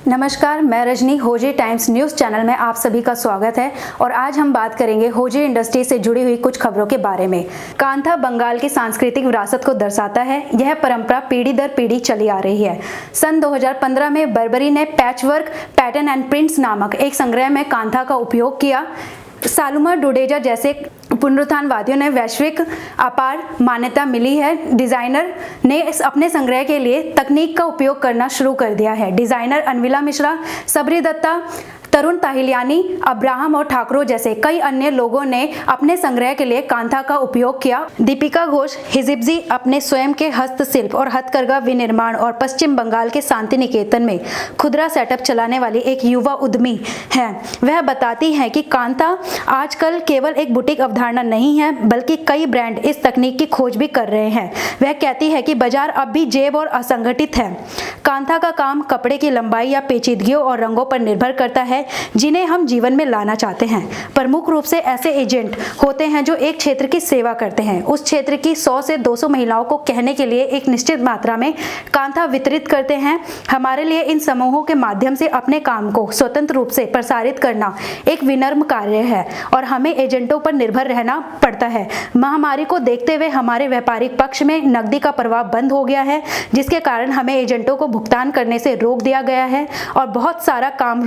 नमस्कार, मैं Rajni होजे times news channel में आप सभी का स्वागत है। और आज हम बात करेंगे होजे इंडस्ट्री से जुड़ी हुई कुछ खबरों के बारे में। कांथा बंगाल की सांस्कृतिक विरासत को दर्शाता है। यह परंपरा पीढ़ी दर पीढ़ी चली आ रही है। सन 2015 में बर्बरी ने पैचवर्क पैटर्न एंड प्रिंट्स नामक एक संग्रह में कांथा का उपयोग किया। सालुमा डुडेजा जैसे पुनरुत्थानवादियों ने वैश्विक अपार मान्यता मिली है। डिजाइनर ने अपने संग्रह के लिए तकनीक का उपयोग करना शुरू कर दिया है। डिजाइनर अनविला मिश्रा, सबरी दत्ता, तरुण ताहिलियानी, अब्राहम और ठाकुरों जैसे कई अन्य लोगों ने अपने संग्रह के लिए कांथा का उपयोग किया। दीपिका घोष हिजिब्जी अपने स्वयं के हस्तशिल्प और हथकरघा विनिर्माण और पश्चिम बंगाल के शांति निकेतन में खुदरा सेटअप चलाने वाली एक युवा उद्यमी है। वह बताती है कि कांथा आजकल केवल एक बुटीक अवधारणा नहीं है, बल्कि कई ब्रांड इस तकनीक की खोज भी कर रहे हैं। वह कहती है कि बाजार अब भी जेब और असंगठित है। कांथा का काम कपड़े की लंबाई या पेचीदगियों और रंगों पर निर्भर करता है जिन्हें हम जीवन में लाना चाहते हैं। प्रमुख रूप से ऐसे एजेंट होते हैं जो एक क्षेत्र की सेवा करते हैं। उस क्षेत्र की 100 से 200 महिलाओं को कहने के लिए एक निश्चित मात्रा में कांथा वितरित करते हैं। हमारे लिए इन समूहों के माध्यम से अपने काम को स्वतंत्र रूप से प्रसारित करना एक विनम्र कार्य है और हमें एजेंटों पर निर्भर रहना पड़ता है। महामारी को देखते हुए हमारे व्यापारिक पक्ष में नकदी का प्रवाह बंद हो गया है, जिसके कारण हमें एजेंटों को भुगतान करने से रोक दिया गया है और बहुत सारा काम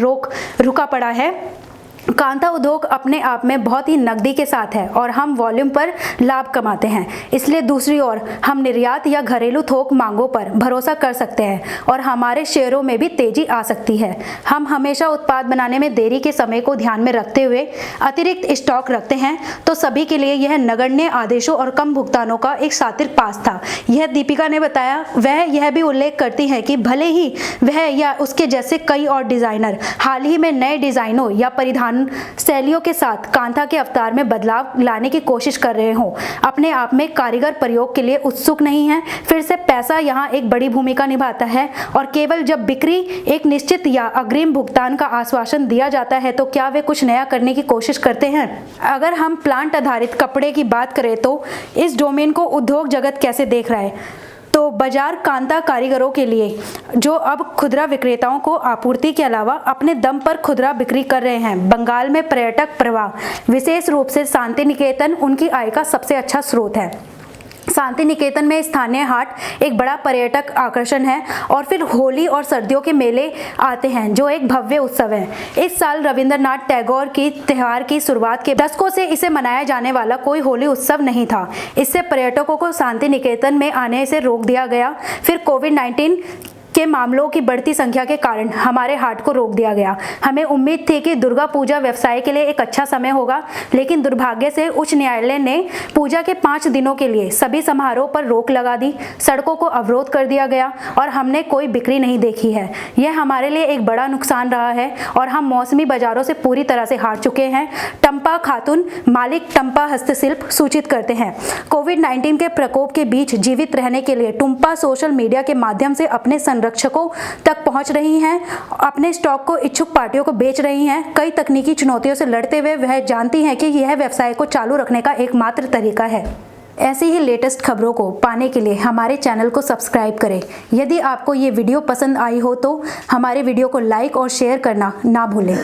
रुका पड़ा है। कांथा उद्योग अपने आप में बहुत ही नकदी के साथ है और हम वॉल्यूम पर लाभ कमाते हैं। इसलिए दूसरी ओर हम निर्यात या घरेलू थोक मांगों पर भरोसा कर सकते हैं और हमारे शेयरों में भी तेजी आ सकती है। हम हमेशा उत्पाद बनाने में देरी के समय को ध्यान में रखते हुए अतिरिक्त स्टॉक रखते हैं, तो सभी के लिए यह नगण्य आदेशों और कम भुगतानों का एक शातिर पास था। यह दीपिका ने बताया। वह यह भी उल्लेख करती है कि भले ही वह या उसके जैसे कई और डिजाइनर हाल ही में नए डिजाइनों या परिधान शैलियों के साथ कांथा के अवतार में बदलाव लाने की कोशिश कर रहे हों, अपने आप में कारीगर प्रयोग के लिए उत्सुक नहीं है। फिर से पैसा यहाँ एक बड़ी भूमिका निभाता है और केवल जब बिक्री एक निश्चित या अग्रिम भुगतान का आश्वासन दिया जाता है तो क्या वे कुछ नया करने की कोशिश करते हैं। अगर हम प्लांट आधारित कपड़े की बात करें तो इस डोमेन को उद्योग जगत कैसे देख रहा है, तो बाजार कांथा कारीगरों के लिए जो अब खुदरा विक्रेताओं को आपूर्ति के अलावा अपने दम पर खुदरा बिक्री कर रहे हैं। बंगाल में पर्यटक प्रवाह, विशेष रूप से शांति निकेतन, उनकी आय का सबसे अच्छा स्रोत है। शांति निकेतन में स्थानीय हाट एक बड़ा पर्यटक आकर्षण है और फिर होली और सर्दियों के मेले आते हैं जो एक भव्य उत्सव है। इस साल रविंद्रनाथ टैगोर की त्योहार की शुरुआत के दशकों से इसे मनाया जाने वाला कोई होली उत्सव नहीं था। इससे पर्यटकों को शांति निकेतन में आने से रोक दिया गया। फिर कोविड-19 के मामलों की बढ़ती संख्या के कारण हमारे हाट को रोक दिया गया। हमें उम्मीद थी कि दुर्गा पूजा व्यवसाय के लिए एक अच्छा समय होगा, लेकिन दुर्भाग्य से उच्च न्यायालय ने पूजा के 5 दिनों के लिए सभी समारोह पर रोक लगा दी। सड़कों को अवरोध कर दिया गया और हमने कोई बिक्री नहीं देखी है। यह हमारे लिए एक बड़ा नुकसान रहा है और हम मौसमी बाजारों से पूरी तरह से हार चुके हैं। टंपा खातून मालिक टंपा हस्तशिल्प सूचित करते हैं। कोविड-19 के प्रकोप के बीच जीवित रहने के लिए टुम्पा सोशल मीडिया के माध्यम से अपने संरक्षकों तक पहुंच रही हैं, अपने स्टॉक को इच्छुक पार्टियों को बेच रही हैं। कई तकनीकी चुनौतियों से लड़ते हुए वह जानती हैं कि यह व्यवसाय को चालू रखने का एकमात्र तरीका है। ऐसी ही लेटेस्ट खबरों को पाने के लिए हमारे चैनल को सब्सक्राइब करें। यदि आपको ये वीडियो पसंद आई हो तो हमारे वीडियो को लाइक और शेयर करना ना भूलें।